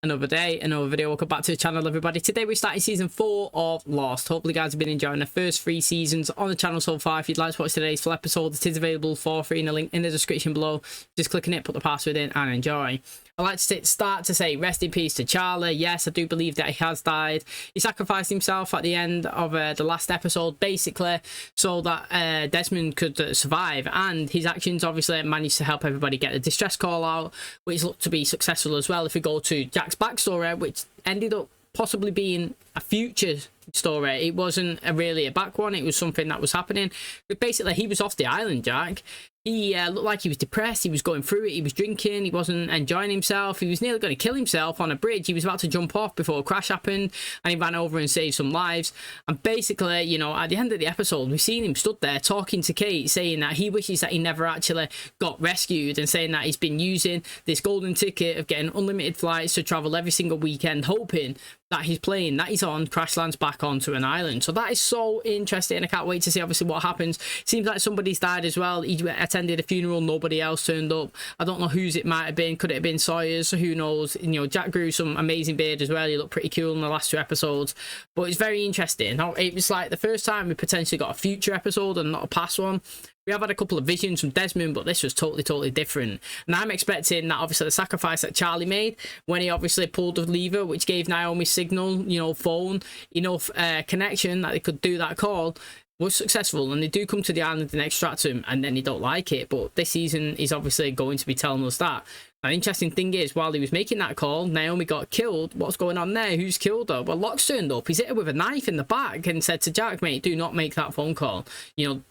Another day, another video. Welcome back to the channel, everybody. Today we're starting season 4 of Lost. Hopefully you guys have been enjoying the first 3 seasons on the channel so far. If you'd like to watch today's full episode, it is available for free in the link in the description below. Just click on it, put the password in and enjoy. I'd like to start to say rest in peace to Charlie. Yes, I do believe that he has died. He sacrificed himself at the end of the last episode, basically, so that Desmond could survive. And his actions obviously managed to help everybody get the distress call out, which looked to be successful as well. If we go to Jack's backstory, which ended up possibly being a future story, it wasn't really a back one. It was something that was happening. But basically, he was off the island, Jack. He looked like he was depressed. He was going through it. He was drinking. He wasn't enjoying himself. He was nearly going to kill himself on a bridge. He was about to jump off before a crash happened, and he ran over and saved some lives. And basically, you know, at the end of the episode, we've seen him stood there talking to Kate, saying that he wishes that he never actually got rescued, and saying that he's been using this golden ticket of getting unlimited flights to travel every single weekend, hoping that his plane that he's on crash lands back onto an island. So that is so interesting. I can't wait to see obviously what happens. Seems like somebody's died as well. He attended a funeral, nobody else turned up. I don't know whose it might have been. Could it have been Sawyer's? Who knows? You know, Jack grew some amazing beard as well. He looked pretty cool in the last 2 episodes, but it's very interesting. It was like the first time we potentially got a future episode and not a past one. We have had a couple of visions from Desmond, but this was totally different. And I'm expecting that obviously the sacrifice that Charlie made when he obviously pulled the lever, which gave Naomi signal, you know, phone, enough connection that they could do that call, was successful. And they do come to the island and extract him, and then they don't like it. But this season is obviously going to be telling us that. An interesting thing is, while he was making that call, Naomi got killed. What's going on there? Who's killed her? Well, Locke's turned up. He's hit her with a knife in the back and said to Jack, mate, do not make that phone call. You know,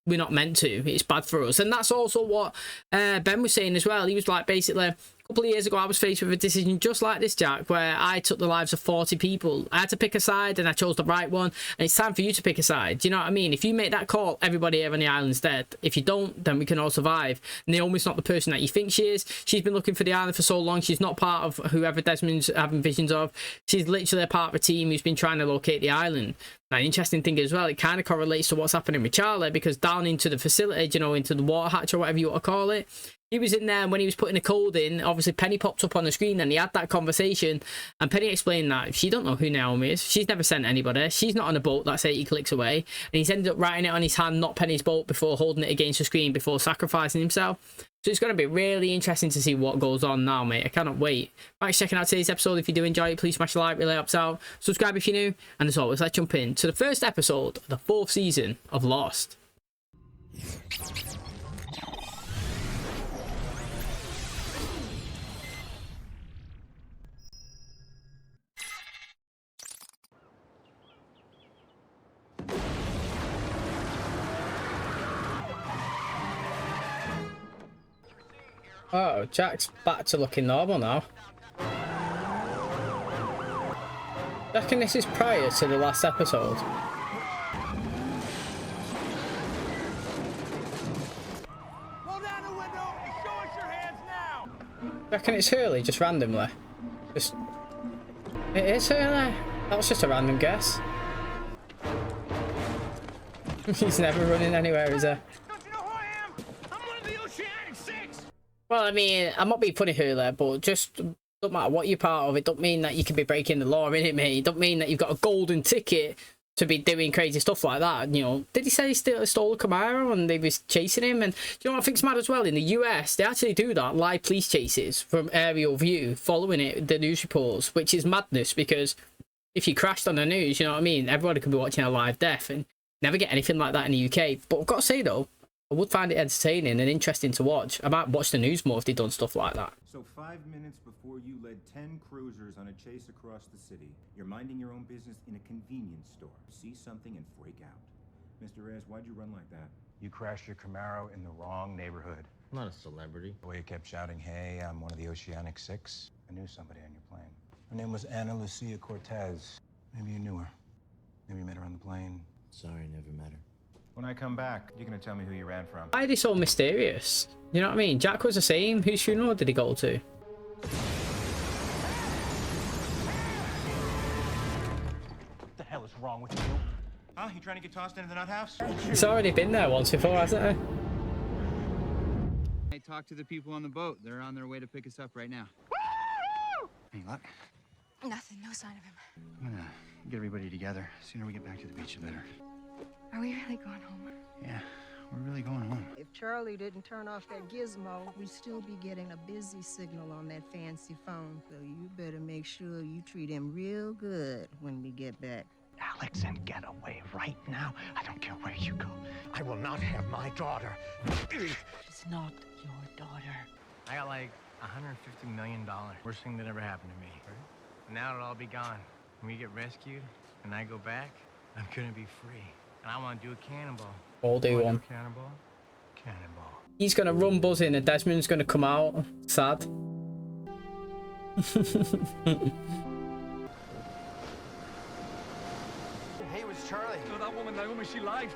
we're not meant to. It's bad for us. And that's also what Ben was saying as well. He was like, basically, a couple of years ago I was faced with a decision just like this, Jack, where I took the lives of 40 people. I had to pick a side and I chose the right one, and it's time for you to pick a side. Do you know what I mean? If you make that call, everybody here on the island's dead. If you don't, then we can all survive. Naomi's not the person that you think she is. She's been looking for the island for so long. She's not part of whoever Desmond's having visions of. She's literally a part of a team who's been trying to locate the island. Now, an interesting thing as well, it kind of correlates to what's happening with Charlie, because down into the facility, you know, into the water hatch or whatever you want to call it, he was in there, and when he was putting the code in, obviously Penny popped up on the screen and he had that conversation, and Penny explained that she don't know who Naomi is. She's never sent anybody. She's not on a boat that's 80 clicks away, and he's ended up writing it on his hand, not Penny's boat, before holding it against the screen before sacrificing himself. So it's going to be really interesting to see what goes on now, mate. I cannot wait. Thanks for checking out today's episode. If you do enjoy it, please smash a like, really helps out. Subscribe if you're new. And as always, let's jump in to the first episode of the 4th season of Lost. Oh, Jack's back to looking normal now. I reckon this is prior to the last episode. Roll down the window and show us your hands now. I reckon it's Hurley, just randomly. Just... It is Hurley. That was just a random guess. He's never running anywhere, is he? Don't you know who I am? I'm one of the Oceanic Six. Well, I mean, I'm not being funny here, but just don't matter what you're part of. It don't mean that you can be breaking the law, innit, mate? It don't mean that you've got a golden ticket to be doing crazy stuff like that. You know, did he say he stole a Camaro and they was chasing him? And you know what I think's mad as well? In the US, they actually do that, live police chases from aerial view, following it, the news reports, which is madness, because if you crashed on the news, you know what I mean? Everybody could be watching a live death and never get anything like that in the UK. But I've got to say, though, I would find it entertaining and interesting to watch. I might watch the news more if they'd done stuff like that. So 5 minutes before you led 10 cruisers on a chase across the city, you're minding your own business in a convenience store. See something and freak out. Mr. Reyes, why'd you run like that? You crashed your Camaro in the wrong neighborhood. I'm not a celebrity. The way you kept shouting, hey, I'm one of the Oceanic Six. I knew somebody on your plane. Her name was Ana Lucia Cortez. Maybe you knew her. Maybe you met her on the plane. Sorry, never met her. When I come back, you're gonna tell me who you ran from. Why are they so mysterious? You know what I mean? Jack was the same. Whose funeral did he go to? What the hell is wrong with you? Huh? You trying to get tossed into the nut house? He's already been there once before, hasn't he? I talked to the people on the boat. They're on their way to pick us up right now. Any luck? Nothing, no sign of him. I'm gonna get everybody together. The sooner we get back to the beach, the better. Are we really going home? Yeah, we're really going home. If Charlie didn't turn off that gizmo, we'd still be getting a busy signal on that fancy phone. So you better make sure you treat him real good when we get back. Alex, and get away right now. I don't care where you go. I will not have my daughter. She's not your daughter. I got like $150 million. Worst thing that ever happened to me. And now it'll all be gone. When we get rescued and I go back, I'm gonna be free. And I want to do a cannonball. All do one. Cannonball? Cannonball. He's gonna run buzzing and Desmond's gonna come out. Sad. Hey, what's Charlie? No, that woman, Naomi, she lied.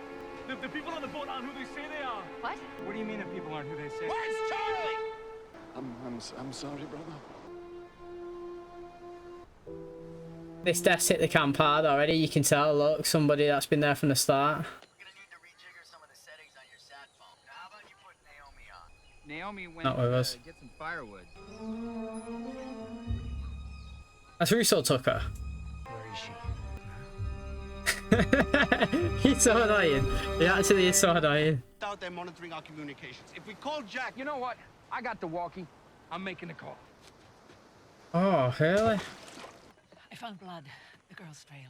The people on the boat aren't who they say they are. What? What do you mean the people aren't who they say? Where's Charlie? I'm sorry, brother. This desk hit the camp hard already. You can tell. Look, somebody that's been there from the start. We're gonna need to rejigger some of the settings on your sat phone. Now, how about you put Naomi on? Naomi went Not with us. to get some firewood. That's Russo took her. Where is she? He's so annoying. He actually is so annoying. Out there monitoring our communications. If we call Jack, You know what? I got the walkie. I'm making the call. Oh, really? I found blood. The girl's trail.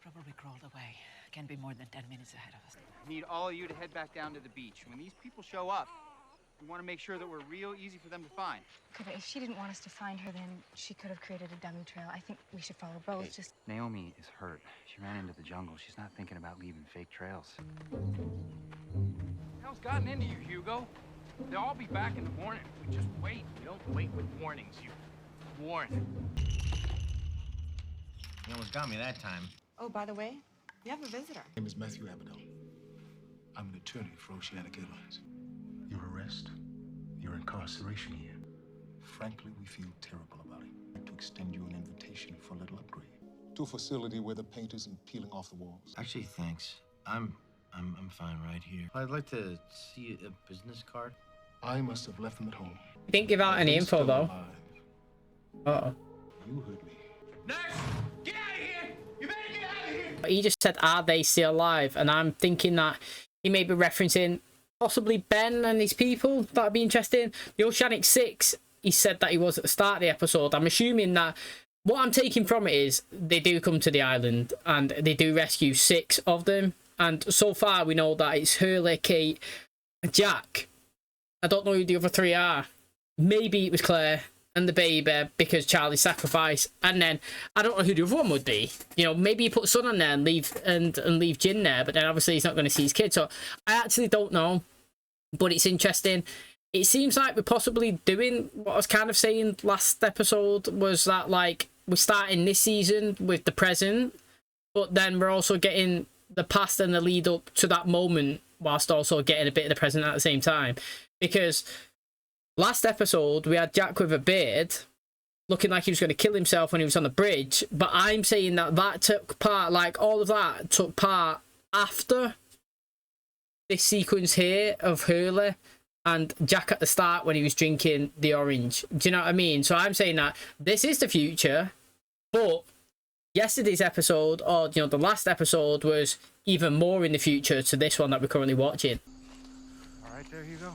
Probably crawled away. Can be more than 10 minutes ahead of us. I need all of you to head back down to the beach. When these people show up, we want to make sure that we're real easy for them to find. If she didn't want us to find her, then she could have created a dummy trail. I think we should follow both. Just Naomi is hurt. She ran into the jungle. She's not thinking about leaving fake trails. Hell's gotten into you, Hugo? They'll all be back in the morning. We just wait. You don't wait with warnings, you warn. You almost got me that time. Oh, by the way, you have a visitor. my name is Matthew Abaddon. I'm an attorney for Oceanic Airlines. Your arrest, your incarceration here. Frankly, we feel terrible about it. I'd like to extend you an invitation for a little upgrade to a facility where the paint isn't peeling off the walls. Actually, thanks. I'm fine right here. I'd like to see a business card. I must have left them at home. He didn't give out any They're info still though. alive. Uh-oh. You heard me. Next! Get out of here! You better get out of here! He just said, are they still alive? And I'm thinking that he may be referencing possibly Ben and his people. That'd be interesting. The Oceanic 6, he said that he was at the start of the episode. I'm assuming that what I'm taking from it is they do come to the island and they do rescue 6 of them. And so far we know that it's Hurley, Kate, Jack. I don't know who the other 3 are. Maybe it was Claire and the baby because Charlie sacrificed. And then I don't know who the other one would be. You know, maybe you put Son on there and leave Jin there, but then obviously he's not going to see his kid. So I actually don't know. But it's interesting. It seems like we're possibly doing what I was kind of saying last episode, was that like we're starting this season with the present, but then we're also getting the past and the lead up to that moment whilst also getting a bit of the present at the same time. Because last episode we had Jack with a beard looking like he was going to kill himself when he was on the bridge, but I'm saying that that took part, like all of that took part after this sequence here of Hurley and Jack at the start when he was drinking the orange. Do you know what I mean? So I'm saying that this is the future, but yesterday's episode, or you know, the last episode, was even more in the future to this one that we're currently watching. All right, there you go.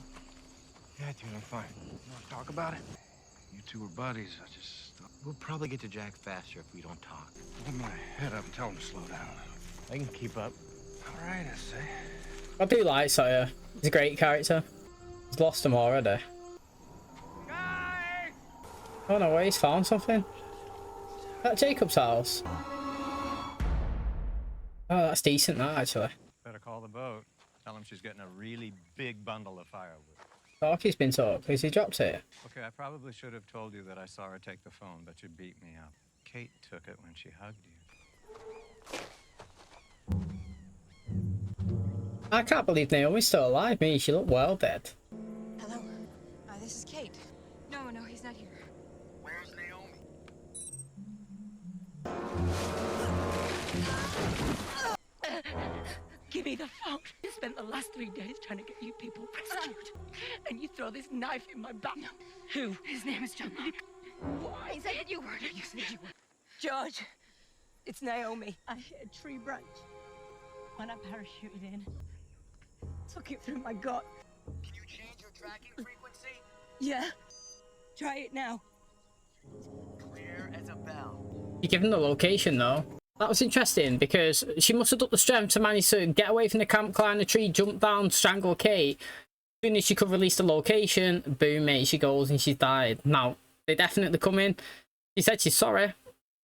Yeah, dude, I'm fine. You want to talk about it? You two are buddies. We'll probably get to Jack faster if we don't talk. Hold my head up and tell him to slow down. I can keep up. All right, I say. I do like Sawyer. He's a great character. He's lost him already. Guy! Oh no, he's found something. Is that Jacob's house? Oh, that's decent, that actually. Better call the boat. Tell him she's getting a really big bundle of firewood. Talkie's been took because he dropped it. Okay, I probably should have told you that I saw her take the phone, but you beat me up. Kate took it when she hugged you. I can't believe Naomi's still alive. Me, she looked well dead. hello. This is Kate. No, he's not here. Where's Naomi? Give me the phone. I spent the last 3 days trying to get you people rescued. And you throw this knife in my back. Who? His name is John Locke. I said that you heard her. You said you were. George, it's Naomi. I hit a tree branch when I parachuted in. Took it through my gut. Can you change your tracking frequency? Yeah. Try it now. Clear as a bell. You give him the location though. That was interesting because she must have got the strength to manage to get away from the camp, climb the tree, jump down, strangle Kate. As soon as she could release the location, boom, mate, she goes and she's died. Now, they definitely come in. She said she's sorry.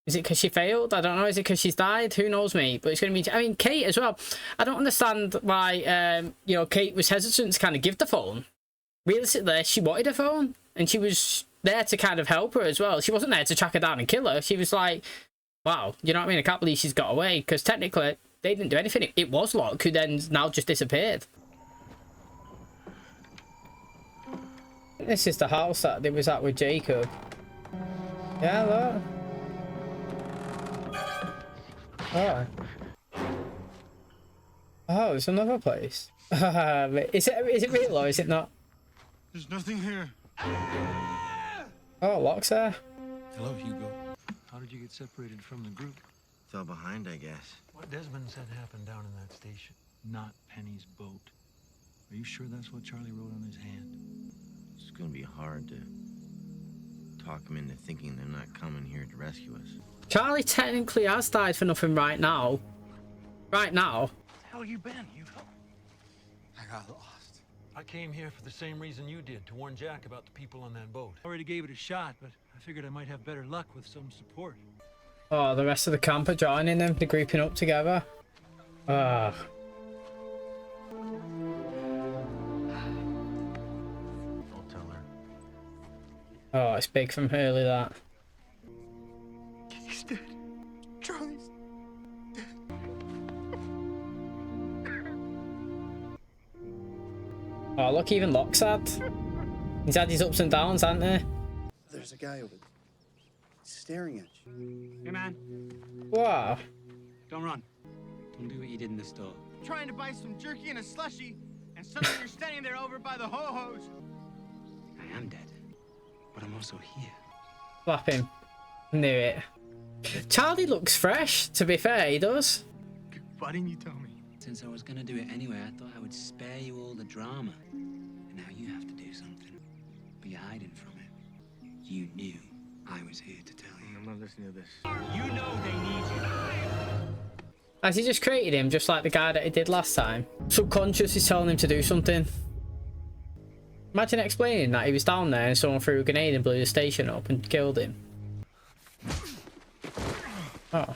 Is it because she failed? I don't know. Is it because she's died? Who knows, mate? But it's going to be... I mean, Kate as well. I don't understand why, you know, Kate was hesitant to kind of give the phone. Realistically, she wanted a phone. And she was there to kind of help her as well. She wasn't there to track her down and kill her. She was like, wow, you know what I mean? I can't believe she's got away. Because technically, they didn't do anything. It was Locke who then now just disappeared. This is the house that they was at with Jacob. Yeah, look. Oh. Oh, it's another place. Is it real or is it not? There's nothing here. Oh, Locke's there. Hello, Hugo. How did you get separated from the group? Fell behind, I guess. What Desmond said happened down in that station, not Penny's boat. Are you sure that's what Charlie wrote on his hand? It's gonna be hard to talk them into thinking they're not coming here to rescue us. Charlie technically has died for nothing right now. Right now. Where the hell you been, Hugo? I got lost. I came here for the same reason you did, to warn Jack about the people on that boat. I already gave it a shot, but I figured I might have better luck with some support. Oh, the rest of the camp are joining them. They're grouping up together. Ah. Don't tell her. Oh, it's big from Hurley, that. He's dead. Charlie's dead. Oh, look, even Locke's sad. He's had his ups and downs, hasn't he? There's a guy over there. He's staring at you. Hey, man. Wow. Don't run. Don't do what you did in the store. Trying to buy some jerky and a slushie, and suddenly you're standing there over by the ho-hos. I am dead, but I'm also here. Slap him. Knew it. Charlie looks fresh, to be fair, he does. Why didn't you tell me? Since I was gonna do it anyway, I thought I would spare you all the drama. And now you have to do something. But you're hiding from it. You knew I was here to tell you. I'm not listening to this. You know they need you. Has he just created him, just like the guy that he did last time? Subconscious is telling him to do something. Imagine explaining that he was down there and someone threw a grenade and blew the station up and killed him. Oh.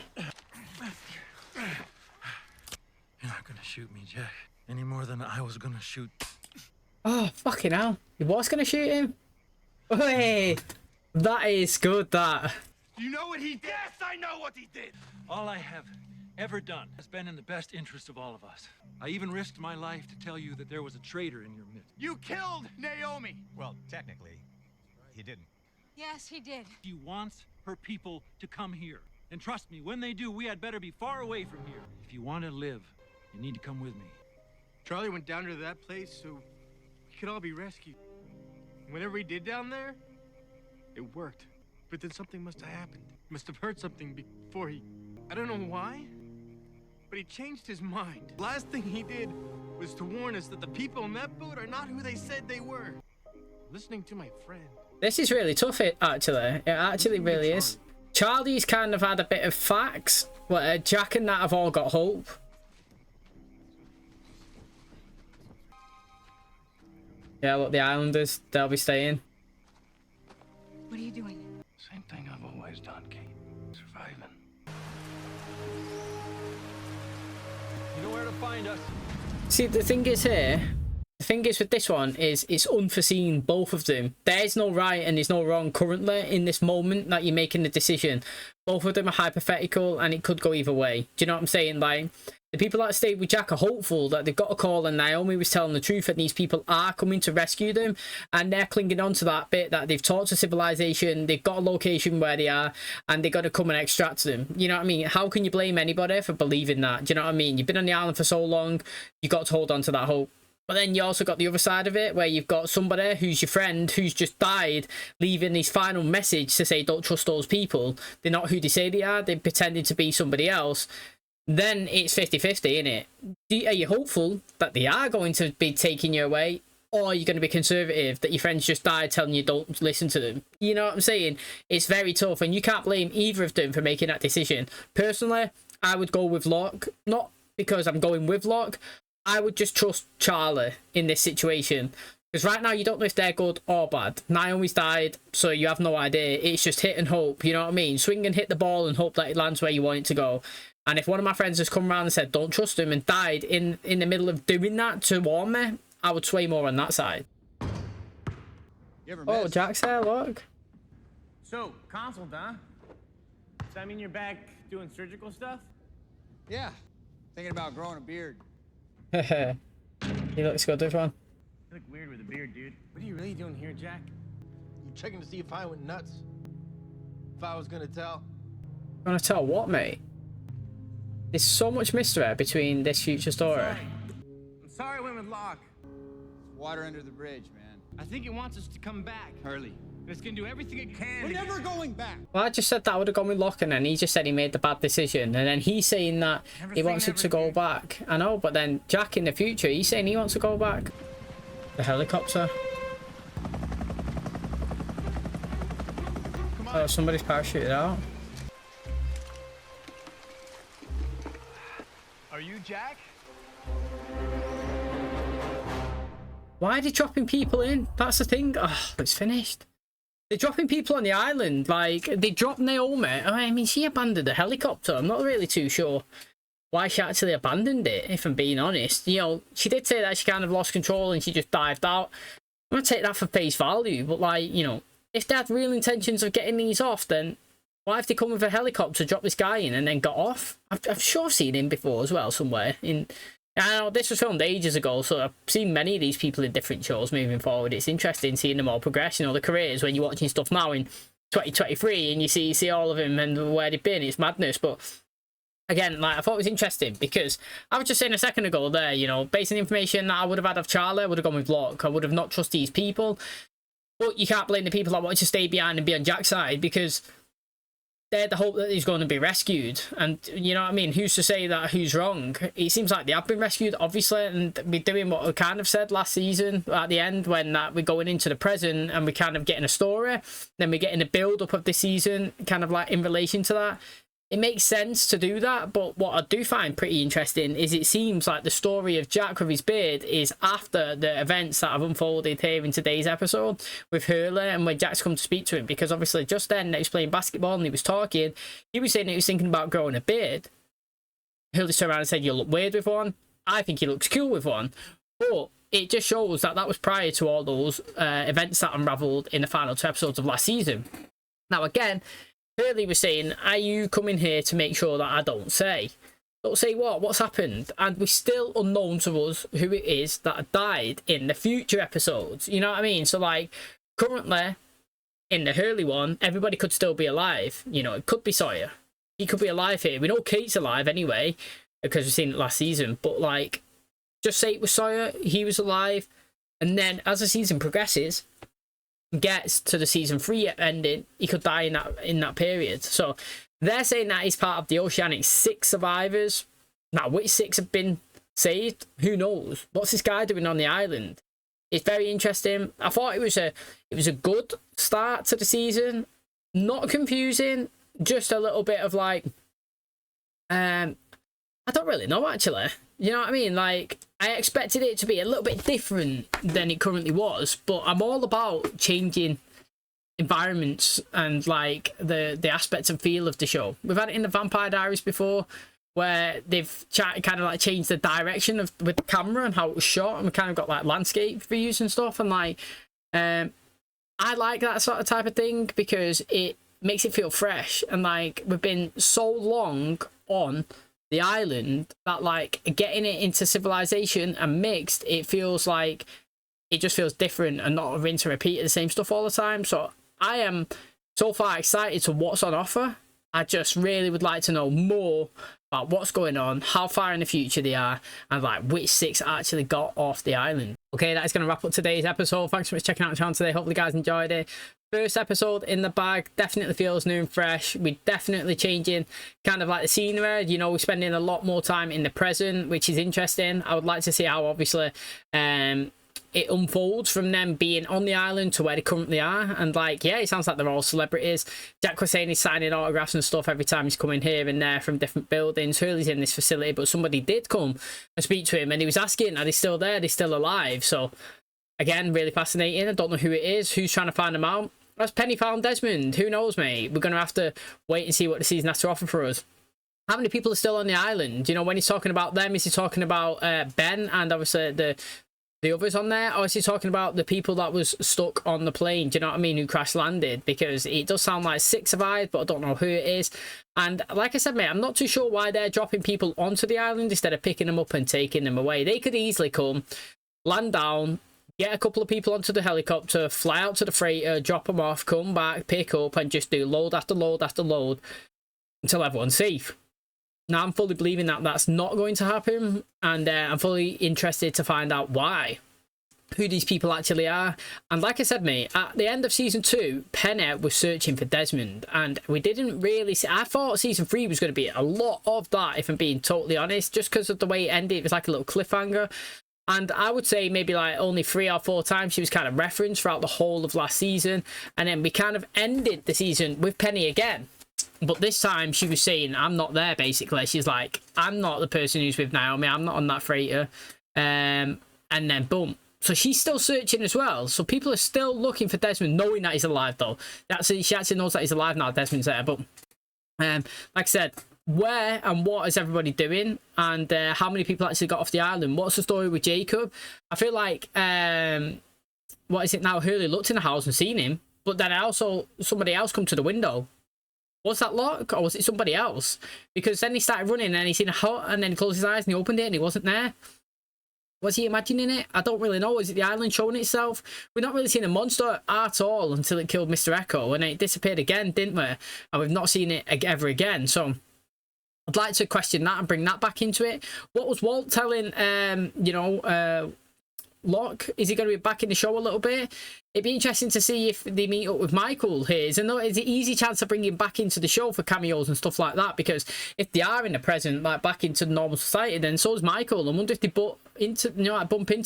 You're not gonna shoot me, Jack. Any more than I was gonna shoot. Oh, fucking hell. He was going to shoot him? Wait. That is good, that. You know what he did? Yes, I know what he did! All I have ever done has been in the best interest of all of us. I even risked my life to tell you that there was a traitor in your midst. You killed Naomi! Well, technically, he didn't. Yes, he did. She wants her people to come here. And trust me, when they do, we had better be far away from here. If you want to live, you need to come with me. Charlie went down to that place so we could all be rescued. Whatever he did down there, it worked. But then something must have happened. He must have heard something before he... I don't know why, but he changed his mind. The last thing he did was to warn us that the people on that boat are not who they said they were. Listening to my friend. This is really tough, actually. It actually really is. Charlie's kind of had a bit of facts, but Jack and that have all got hope. Yeah, look, the Islanders, they'll be staying. What are you doing? Same thing I've always done, Kate. Surviving. You know where to find us. See, the thing is here, the thing is with this one is it's unforeseen, both of them. There's no right and there's no wrong currently in this moment that you're making the decision. Both of them are hypothetical and it could go either way. Do you know what I'm saying? Like, the people that stayed with Jack are hopeful that they've got a call and Naomi was telling the truth and these people are coming to rescue them, and they're clinging on to that bit that they've talked to civilization, they've got a location where they are, and they've got to come and extract them. You know what I mean? How can you blame anybody for believing that? Do you know what I mean? You've been on the island for so long, you've got to hold on to that hope. But then you also got the other side of it, where you've got somebody who's your friend who's just died, leaving his final message to say don't trust those people. They're not who they say they are. They're pretending to be somebody else. Then it's 50-50, innit? Are you hopeful that they are going to be taking you away? Or are you going to be conservative that your friends just died telling you don't listen to them? You know what I'm saying? It's very tough, and you can't blame either of them for making that decision. Personally, I would go with Locke. Not because I'm going with Locke. I would just trust Charlie in this situation. Because right now, you don't know if they're good or bad. Naomi's died, so you have no idea. It's just hit and hope, you know what I mean? Swing and hit the ball and hope that it lands where you want it to go. And if one of my friends has come around and said, don't trust him, and died in the middle of doing that to warn me, I would sway more on that side. Oh, Jack's there, look. So, consult, huh? Does that mean you're back doing surgical stuff? Yeah. Thinking about growing a beard. He looks good, this one. You look weird with a beard, dude. What are you really doing here, Jack? You checking to see if I went nuts? If I was gonna tell? Gonna tell what, mate? There's so much mystery between this future story. I'm sorry I went with Locke. Water under the bridge, man. I think it wants us to come back. Hurley. It's gonna do everything it can. We're never going back. Well, I just said that I would have gone with Locke, and then he just said he made the bad decision. And then he's saying that he wants it to go back. I know, but then Jack in the future, he's saying he wants to go back. The helicopter. Oh, somebody's parachuted out. Are you Jack? Why are they dropping people in? That's the thing. Oh, it's finished. They're dropping people on the island. Like, they dropped Naomi. I mean, she abandoned the helicopter. I'm not really too sure why she actually abandoned it, if I'm being honest. You know, she did say that she kind of lost control and she just dived out. I'm going to take that for face value. But, like, you know, if they had real intentions of getting these off, then why have they come with a helicopter, dropped this guy in, and then got off? I've sure seen him before as well, somewhere. I know this was filmed ages ago, so I've seen many of these people in different shows moving forward. It's interesting seeing them all progress, you know, the careers, when you're watching stuff now in 2023 and you see all of them and where they've been. It's madness. But again, like, I thought it was interesting because I was just saying a second ago there, you know, based on the information that I would have had of Charlie, I would have gone with Locke. I would have not trusted these people. But you can't blame the people that wanted to stay behind and be on Jack's side, because they're the hope that he's going to be rescued. And you know what I mean? Who's to say that who's wrong? It seems like they have been rescued, obviously, and we're doing what we kind of said last season at the end, when we're going into the present and we're kind of getting a story. Then we're getting a build-up of the season, kind of like in relation to that. It makes sense to do that, but what I do find pretty interesting is it seems like the story of Jack with his beard is after the events that have unfolded here in today's episode with Hurley, and when Jack's come to speak to him, because obviously just then he was playing basketball and he was talking, he was saying that he was thinking about growing a beard. Hurley turned around and said, you look weird with one. I think he looks cool with one. But it just shows that that was prior to all those events that unravelled in the final 2 episodes of last season. Now again, Hurley was saying, are you coming here to make sure that I don't say? Don't say what? What's happened? And we're still unknown to us who it is that died in the future episodes. You know what I mean? So, like, currently, in the Hurley one, everybody could still be alive. You know, it could be Sawyer. He could be alive here. We know Kate's alive anyway, because we've seen it last season. But, like, just say it was Sawyer, he was alive. And then, as the season progresses, gets to the season 3 ending, he could die in that period. So they're saying that he's part of the Oceanic 6 survivors. Now, which 6 have been saved? Who knows? What's this guy doing on the island? It's very interesting. I thought it was a good start to the season. Not confusing, just a little bit of like, I don't really know actually. You know what I mean? Like, I expected it to be a little bit different than it currently was, but I'm all about changing environments and like the aspects and feel of the show. We've had it in the Vampire Diaries before, where they've kind of like changed the direction of with the camera and how it was shot, and we kind of got like landscape views and stuff. And like, I like that sort of type of thing because it makes it feel fresh. And like, we've been so long on the island that like getting it into civilization and mixed, it feels like it just feels different and not a rinse and repeat of the same stuff all the time. So I am so far excited to what's on offer I just really would like to know more about what's going on, how far in the future they are, and like which 6 actually got off the island. Okay, that is going to wrap up today's episode. Thanks so much for checking out the channel today. Hopefully you guys enjoyed it. First episode in the bag, definitely feels new and fresh. We're definitely changing kind of like the scenery. You know, we're spending a lot more time in the present, which is interesting. I would like to see how obviously it unfolds from them being on the island to where they currently are. And like, yeah, it sounds like they're all celebrities. Jack was saying he's signing autographs and stuff every time he's coming here and there from different buildings. Hurley's in this facility, but somebody did come and speak to him and he was asking, are they still there? Are they still alive? So again, really fascinating. I don't know who it is, who's trying to find them out. Has Penny found Desmond? Who knows, mate? We're going to have to wait and see what the season has to offer for us. How many people are still on the island? You know, when he's talking about them, is he talking about Ben and obviously the others on there, or is he talking about the people that was stuck on the plane, do you know what I mean, who crash landed? Because it does sound like 6 survived, but I don't know who it is. And like I said, mate, I'm not too sure why they're dropping people onto the island instead of picking them up and taking them away. They could easily come, land down, get a couple of people onto the helicopter, fly out to the freighter, drop them off, come back, pick up, and just do load after load after load until everyone's safe. Now, I'm fully believing that that's not going to happen, and I'm fully interested to find out why, who these people actually are. And like I said, mate, at the end of season 2, Penny was searching for Desmond, and we didn't really see. I thought season 3 was going to be a lot of that, if I'm being totally honest, just because of the way it ended. It was like a little cliffhanger. And I would say maybe like only 3 or 4 times she was kind of referenced throughout the whole of last season. And then we kind of ended the season with Penny again. But this time she was saying, I'm not there, basically. She's like, I'm not the person who's with Naomi. I'm not on that freighter. And then boom. So she's still searching as well. So people are still looking for Desmond, knowing that he's alive, though. She actually knows that he's alive now. Desmond's there. But like I said, where and what is everybody doing? And how many people actually got off the island? What's the story with Jacob? I feel like, what is it now? Hurley looked in the house and seen him. But then also somebody else come to the window. Was that Locke or was it somebody else? Because then he started running and he seen a hut and then he closed his eyes and he opened it and he wasn't there. Was he imagining it? I don't really know. Is it the island showing itself? We're not really seeing a monster at all until it killed Mr. Echo and it disappeared again, didn't we? And we've not seen it ever again. So I'd like to question that and bring that back into it. What was Walt telling, you know, Locke? Is he going to be back in the show a little bit? It'd be interesting to see if they meet up with Michael here. It's an easy chance of bringing him back into the show for cameos and stuff like that, because if they are in the present, like back into normal society, then so is Michael. I wonder if they bump into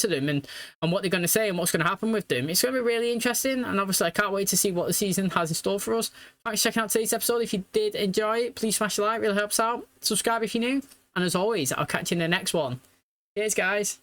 them and what they're going to say and what's going to happen with them. It's going to be really interesting, and obviously I can't wait to see what the season has in store for us. Thanks for checking out today's episode. If you did enjoy it, please smash a like, really helps out. Subscribe if you're new, and as always, I'll catch you in the next one. Cheers, guys.